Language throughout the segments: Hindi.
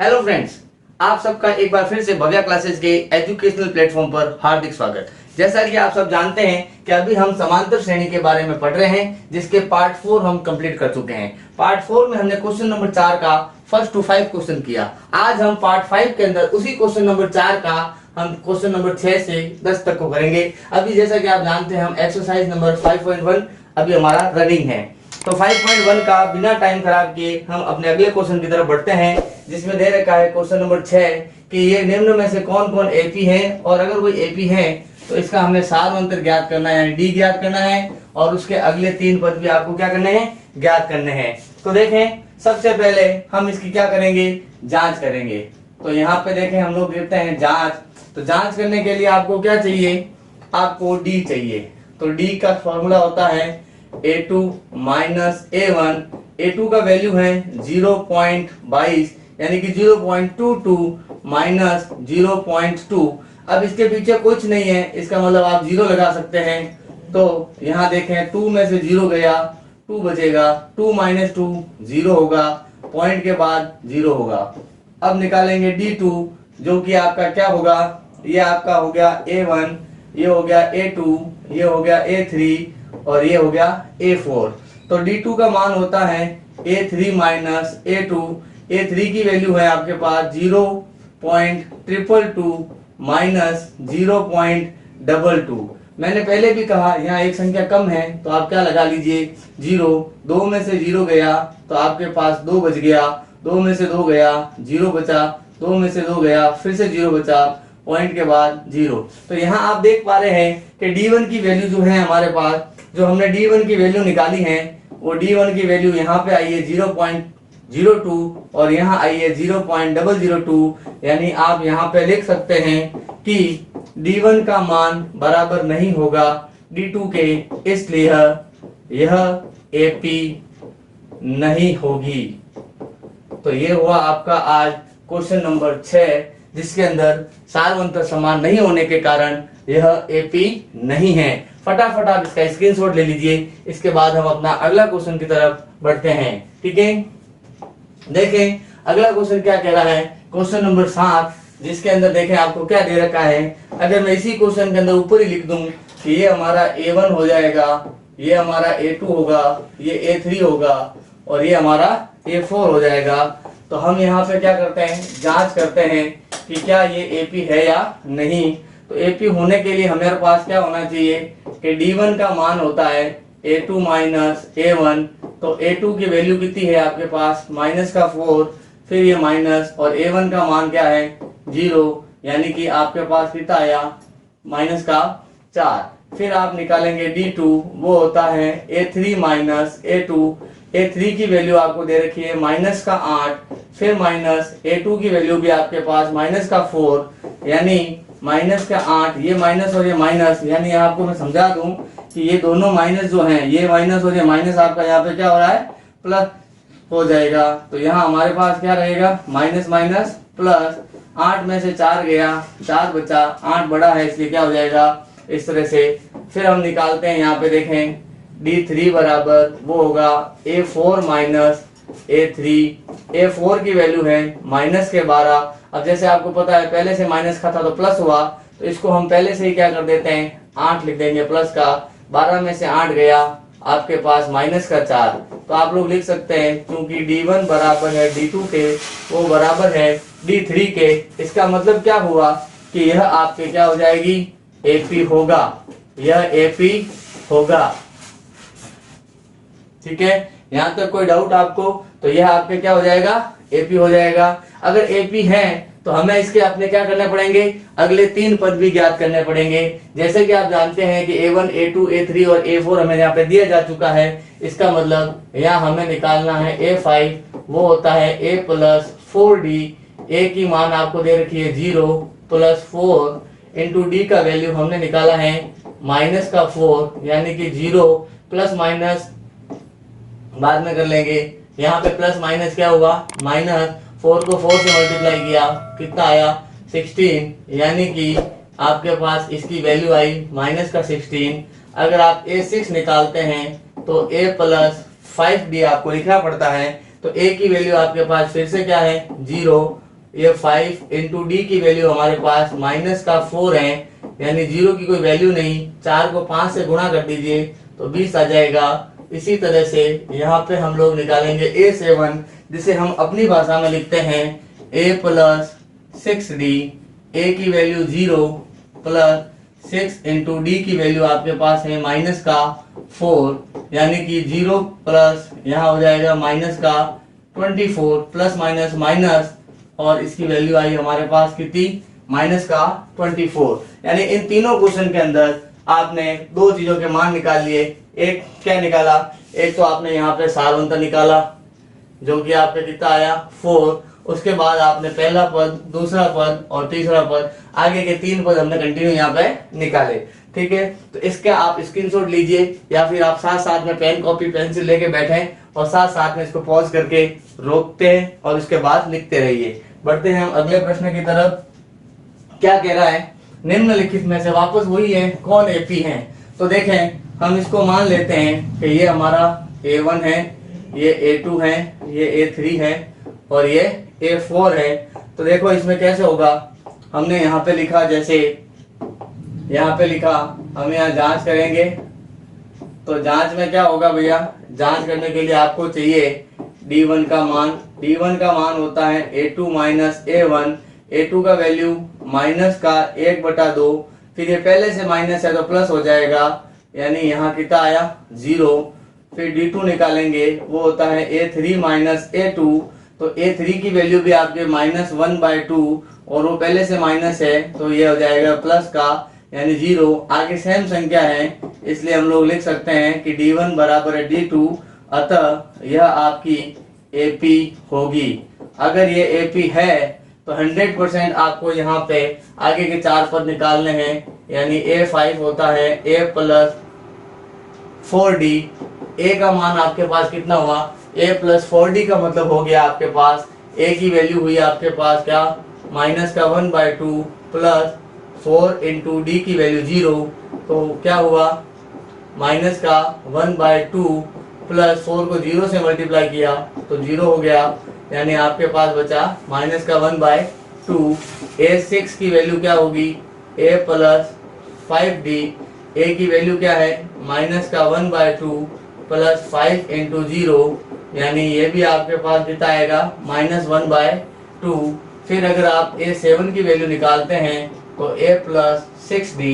हेलो फ्रेंड्स, आप सबका एक बार फिर से भव्या क्लासेस के एजुकेशनल प्लेटफॉर्म पर हार्दिक स्वागत। जैसा कि आप सब जानते हैं कि अभी हम समांतर श्रेणी के बारे में पढ़ रहे हैं, जिसके पार्ट 4 हम कंप्लीट कर चुके हैं। पार्ट 4 में हमने क्वेश्चन नंबर 4 का फर्स्ट टू 5 क्वेश्चन किया। आज हम पार्ट 5 के अंदर उसी क्वेश्चन नंबर 4 का हम क्वेश्चन नंबर 6 से 10 तक को करेंगे। अभी जैसा कि आप जानते हैं, हम एक्सरसाइज नंबर 5.1 अभी हमारा रनिंग है। तो 5.1 का बिना टाइम खराब किए हम अपने अगले क्वेश्चन की तरफ बढ़ते हैं, जिसमें दे रखा है क्वेश्चन नंबर 6 कि ये निम्न में से कौन कौन एपी है, और अगर कोई एपी है तो इसका हमें सार्वंतर ज्ञात करना है, यानी डी ज्ञात करना है, और उसके अगले 3 पद भी आपको क्या करने हैं, ज्ञात करने हैं। तो देखें, सबसे पहले हम इसकी क्या करेंगे, जांच करेंगे। तो यहाँ पे देखें, हम लोग लिखते हैं जांच। तो जांच करने के लिए आपको क्या चाहिए, आपको डी चाहिए। तो डी का फॉर्मूला होता है A2 माइनस A1। A2 का वैल्यू है 0.22, यानी कि 0.22 माइनस 0.2। अब इसके पीछे कुछ नहीं है, इसका मतलब आप 0 लगा सकते हैं। तो यहाँ देखें, 2 में से 0 गया, 2 बचेगा, 2 माइनस 2 0 होगा, पॉइंट के बाद 0 होगा। अब निकालेंगे D2, जो कि आपका क्या होगा, ये आपका हो गया A1, ये हो गया A2, ये हो गया A3 और ये हो गया A4। तो D2 का मान होता है A3 माइनस A2। A3 की वैल्यू है आपके पास 0.222 माइनस 0.22। मैंने पहले भी कहा, यहाँ एक संख्या कम है तो आप क्या लगा लीजिए, 0। 2 में से 0 गया तो आपके पास 2 बच गया, 2 में से 2 गया, 0 बचा, 2 में से 2 गया, फिर से 0 बचा, पॉइंट के बाद 0। तो यहाँ आप देख पा रहे हैं कि D1 की वैल्यू जो है हमारे पास, जो हमने D1 की वैल्यू निकाली है, वो D1 की वैल्यू यहाँ पे आई है 0.02 और यहाँ आई है 0.002। यानी आप यहाँ पे लिख सकते हैं कि D1 का मान बराबर नहीं होगा D2 के, इसलिए यह AP नहीं होगी। तो ये हुआ आपका आज क्वेश्चन नंबर 6, जिसके अंदर सार्वंतर समान नहीं होने के कारण यह एपी नहीं है। फटाफट आप इसका स्क्रीनशॉट ले लीजिए। इसके बाद हम अपना अगला क्वेश्चन की तरफ बढ़ते हैं। ठीक है, देखें अगला क्वेश्चन क्या कह रहा है, क्वेश्चन नंबर 7, जिसके अंदर देखें आपको क्या दे रखा है। अगर मैं इसी क्वेश्चन के अंदर ऊपर ही लिख दूं कि ये हमारा A1 हो जाएगा, ये हमारा A2 होगा, ये A3 होगा और ये हमारा A4 हो जाएगा, तो हम यहाँ पे क्या करते हैं, जांच करते हैं कि क्या ये एपी है या नहीं। तो एपी होने के लिए हमारे पास क्या होना चाहिए कि D1 का मान होता है A2 माइनस A1। तो A2 की वैल्यू कितनी है आपके पास, माइनस का 4, फिर ये माइनस, और A1 का मान क्या है 0, यानी कि आपके पास कितना आया, माइनस का 4। फिर आप निकालेंगे D2, वो होता है A3 माइनस A2। A3 की वैल्यू आपको दे रखी है माइनस का 8, फिर माइनस A2 की वैल्यू भी आपके पास माइनस का 4, यानी माइनस का 8, ये माइनस और ये माइनस, यानी आपको मैं समझा दूं कि ये दोनों माइनस जो हैं, ये माइनस और ये माइनस आपका यहाँ पे क्या हो रहा है, प्लस हो जाएगा। तो यहाँ हमारे पास क्या रहेगा, माइनस माइनस प्लस, 8 में से 4 गया, 4 बचा, 8 बड़ा है इसलिए क्या हो जाएगा, इस तरह से। फिर हम निकालते हैं, यहाँ पे देखें D3 बराबर वो होगा A4 माइनस A3। A4 की वैल्यू है माइनस के 12। अब जैसे आपको पता है पहले से माइनस का था तो प्लस हुआ, तो इसको हम पहले से ही क्या कर देते हैं, 8 लिख देंगे प्लस का। 12 में से 8 गया, आपके पास माइनस का 4। तो आप लोग लिख सकते हैं क्योंकि D1 बराबर है D2 के, वो बराबर है D3 के। इसका मतलब क्या हुआ कि यह आपके क्या हो जाएगी, AP होगा, यह AP होगा। ठीक है, यहाँ तक कोई डाउट आपको, तो यह आपके क्या हो जाएगा, एपी हो जाएगा। अगर एपी है तो हमें इसके अपने क्या करने पड़ेंगे, अगले 3 पद भी ज्ञात करने पड़ेंगे। जैसे कि आप जानते हैं कि A1, A2, A3 और A4 हमें यहाँ पे दिया जा चुका है। इसका मतलब यहाँ हमें निकालना है A5, वो होता है A प्लस 4D। A की मान आपको दे रखी है 0 प्लस 4 इंटू D का वैल्यू हमने निकाला है माइनस का 4, यानी कि 0 प्लस माइनस बाद में कर लेंगे। यहाँ पे प्लस माइनस क्या हुआ, माइनस, 4 को 4 से मल्टीप्लाई किया, कितना आया 16, यानी कि आपके पास इसकी वैल्यू आई माइनस का 16। अगर आप A6 निकालते हैं तो A प्लस 5D आपको लिखना पड़ता है। तो A की वैल्यू आपके पास फिर से क्या है 0 ये 5 इंटू डी की वैल्यू हमारे पास माइनस का 4 है, यानी 0 की कोई वैल्यू नहीं। 4 को 5 से गुणा कर दीजिए तो 20 आ जाएगा। इसी तरह से यहाँ पे हम लोग निकालेंगे A7, जिसे हम अपनी भाषा में लिखते हैं A प्लस 6D। A की वैल्यू 0 प्लस 6 इंटू डी की वैल्यू आपके पास है माइनस का 4, यानी कि 0 प्लस यहाँ हो जाएगा माइनस का 24, प्लस माइनस माइनस, और इसकी वैल्यू आई हमारे पास कितनी, माइनस का 24। यानी इन तीनों क्वेश्चन के अंदर आपने दो चीजों के मान निकाल लिए। एक क्या निकाला, एक तो आपने यहाँ पे सारवंत निकाला जो कि आपका कितना आया 4, उसके बाद आपने पहला पद, दूसरा पद और तीसरा पद, आगे के 3 पद हमने कंटिन्यू यहाँ पे निकाले। ठीक है, तो इसका आप स्क्रीनशॉट लीजिए या फिर आप साथ साथ में पेन कॉपी पेंसिल लेके बैठे और साथ साथ में इसको पॉज करके रोकते हैं और उसके बाद लिखते रहिए। बढ़ते हैं हम अगले प्रश्न की तरफ। क्या कह रहा है, निम्नलिखित में से वापस वही है, कौन एपी है। तो देखें, हम इसको मान लेते हैं कि ये हमारा A1 है, ये A2 है, ये A3 है और ये A4 है। तो देखो इसमें कैसे होगा, हमने यहाँ पे लिखा, जैसे यहाँ पे लिखा, हम यहाँ जांच करेंगे। तो जांच में क्या होगा भैया, जांच करने के लिए आपको चाहिए D1 का मान। D1 का मान होता है A2 माइनस A1। A2 का वैल्यू माइनस का 1/2, फिर ये पहले से माइनस है तो प्लस हो जाएगा, यानी यहाँ कितना आया 0। फिर D2 निकालेंगे, वो होता है A3 माइनस A2। तो A3 की वैल्यू भी आपके -1/2 और वो पहले से माइनस है तो ये हो जाएगा प्लस का, यानी 0। आगे सेम संख्या है इसलिए हम लोग लिख सकते हैं कि D1 बराबर है D2, अतः यह आपकी AP होगी। अगर ये AP है तो 100% आपको यहाँ पे आगे के 4 पद निकालने हैं, यानी A5 होता है A प्लस 4D। A का मान आपके पास कितना हुआ, A प्लस 4D का मतलब हो गया आपके पास A की वैल्यू हुई आपके पास क्या, माइनस का 1/2 प्लस 4 इंटू डी की वैल्यू 0। तो क्या हुआ, माइनस का 1/2 प्लस 4 को 0 से मल्टीप्लाई किया तो 0 हो गया, यानी आपके पास बचा माइनस का 1/2। A6 की वैल्यू क्या होगी, A प्लस 5D। A की वैल्यू क्या है, माइनस का 1/2 प्लस 5 इंटू 0, यानी ये भी आपके पास कितना आएगा, -1/2। फिर अगर आप A7 की वैल्यू निकालते हैं तो A प्लस 6D।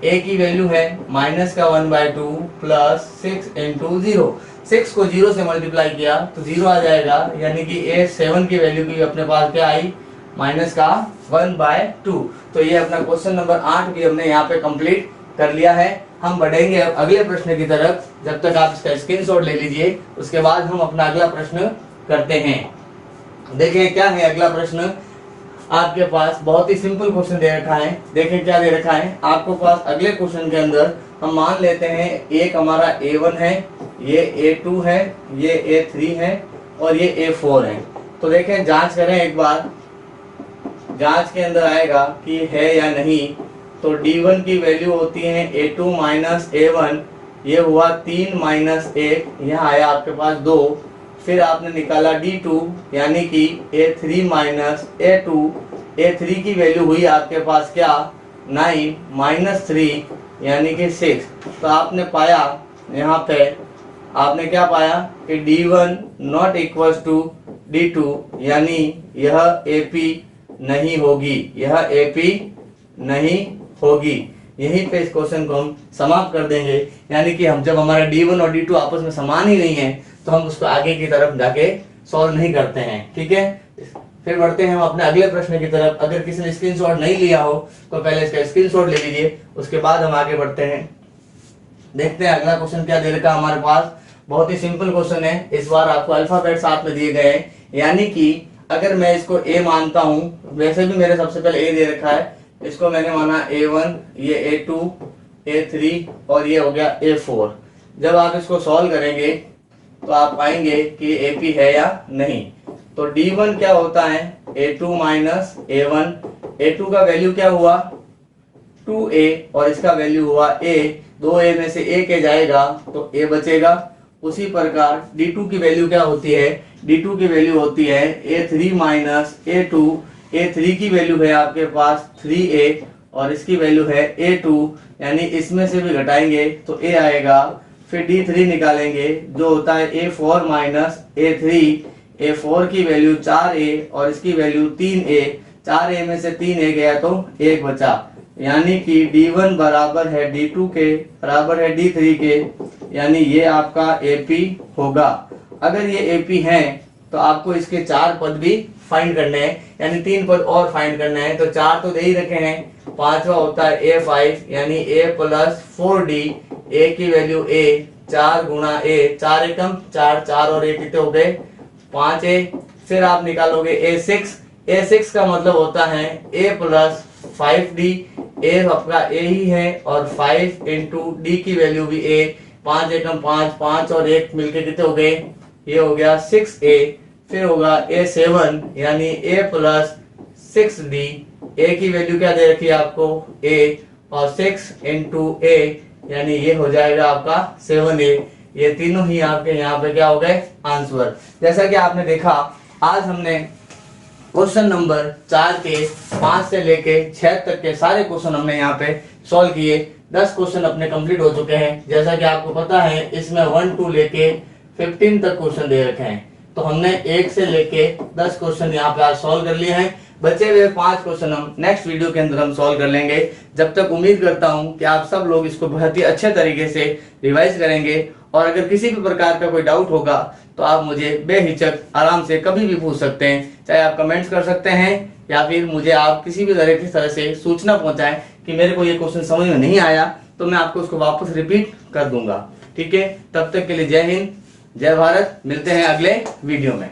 A की वैल्यू है माइनस का 1/2 प्लस 6 इंटू 0। 6 को 0 से मल्टीप्लाई किया तो 0 आ जाएगा, यानी कि A7 की वैल्यू भी अपने पास क्या आई, माइनस का 1/2। तो ये अपना क्वेश्चन नंबर 8 भी हमने यहाँ पे कंप्लीट कर लिया है। हम बढ़ेंगे अब अगले प्रश्न की तरफ, जब तक आप इसका स्क्रीनशॉट ले लीजिए, उसके बाद हम अपना अगला प्रश्न करते हैं। देखें क्या है अगला प्रश्न, आपके पास बहुत ही सिंपल क्वेश्चन दे रखा है। देखें क्या दे रखा है आपको पास, अगले क्वेश्चन के अंदर हम मान लेते हैं एक हमारा A1 है, ये A2 है, ये A3 है और ये A4 है। तो देखें जांच करें एक बार, जांच के अंदर आएगा कि है या नहीं। तो D1 की वैल्यू होती है A2 माइनस A1, ये हुआ 3 माइनस 1, यहाँ आया आपके पास 2। फिर आपने निकाला D2 यानी कि A3 माइनस A2। A3 की वैल्यू हुई आपके पास क्या, 9 माइनस 3 यानी कि 6। तो आपने पाया यहाँ पे, आपने क्या पाया कि D1 not equal to D2, यानी यह AP नहीं होगी, यह AP नहीं होगी। यहीं पे इस क्वेश्चन को हम समाप्त कर देंगे, यानी कि हम जब हमारा D1 और D2 आपस में समान ही नहीं है तो हम उसको आगे की तरफ जाके सॉल्व नहीं करते हैं। ठीक है, फिर बढ़ते हैं हम अपने अगले प्रश्न की तरफ। अगर किसी ने स्क्रीनशॉट नहीं लिया हो तो पहले इसका स्क्रीनशॉट ले लीजिए, उसके बाद हम आगे बढ़ते हैं। देखते हैं अगला क्वेश्चन क्या दे रखा है हमारे पास। बहुत ही सिंपल क्वेश्चन है, इस बार आपको अल्फाबेट साथ में दिए गए हैं, यानी कि अगर मैं इसको A मानता हूं, वैसे भी मेरे सबसे पहले A दे रखा है, इसको मैंने माना A1, ये A2, A3 और ये हो गया A4। जब आप इसको सॉल्व करेंगे तो आप पाएंगे कि AP है या नहीं। तो D1 क्या होता है, A2 माइनस A1। A2 का वैल्यू क्या हुआ, 2A और इसका वैल्यू हुआ A। 2A में से A के जाएगा तो A बचेगा। उसी प्रकार D2 की वैल्यू क्या होती है, D2 की वैल्यू होती है A3 माइनस A2। A3 की वैल्यू है आपके पास 3A और इसकी वैल्यू है A2, यानी इसमें से भी घटाएंगे तो A आएगा। फिर D3 निकालेंगे जो होता है A4 माइनस A3। A4 की वैल्यू 4A और इसकी वैल्यू 3A। 4A में से 3A गया तो 1 बचा, यानी कि D1 बराबर है D2 के बराबर है D3 के, यानी ये आपका AP होगा। अगर ये AP है तो आपको इसके 4 पद भी फाइंड करने हैं, यानी 3 पद और फाइंड करने हैं। तो 4 तो दे ही रखे हैं, पांचवा होता है A5 यानी A प्लस 4D। A की वैल्यू A, 4 गुणा A, 4 एकम 4, 4 और 1 कितने हो गए 5A। फिर आप निकालोगे A6। A6 का मतलब होता है A प्लस 5D। A आपका A ही है और 5 इंटू D की वैल्यू भी A, 5 एकम 5, 5 और 1 मिलके कितने हो गए, ये हो गया 6A। फिर होगा A7 यानी A प्लस 6D। A की वैल्यू क्या दे रखी है आपको A और 6 इंटू A, यानी ये हो जाएगा आपका 7A। ये तीनों ही आपके यहाँ पे क्या हो गए आंसर। जैसा कि आपने देखा आज हमने क्वेश्चन नंबर 4 के 5 से लेके 6 तक के सारे क्वेश्चन हमने यहाँ पे सॉल्व किए। 10 क्वेश्चन अपने कंप्लीट हो चुके हैं। जैसा कि आपको पता है इसमें 1 to लेके 15 तक क्वेश्चन दे रखे हैं, तो हमने 1 से लेके 10 क्वेश्चन यहाँ पे आज सॉल्व कर लिए हैं। बचे हुए 5 क्वेश्चन हम नेक्स्ट वीडियो के अंदर हम सॉल्व कर लेंगे। जब तक उम्मीद करता हूँ कि आप सब लोग इसको बहुत ही अच्छे तरीके से रिवाइज करेंगे, और अगर किसी भी प्रकार का कोई डाउट होगा तो आप मुझे बेहिचक आराम से कभी भी पूछ सकते हैं। चाहे आप कमेंट्स कर सकते हैं या फिर मुझे आप किसी भी तरह से सूचना पहुंचाएं कि मेरे को ये क्वेश्चन समझ में नहीं आया, तो मैं आपको उसको वापस रिपीट कर दूंगा। ठीक है, तब तक के लिए जय हिंद, जय भारत। मिलते हैं अगले वीडियो में।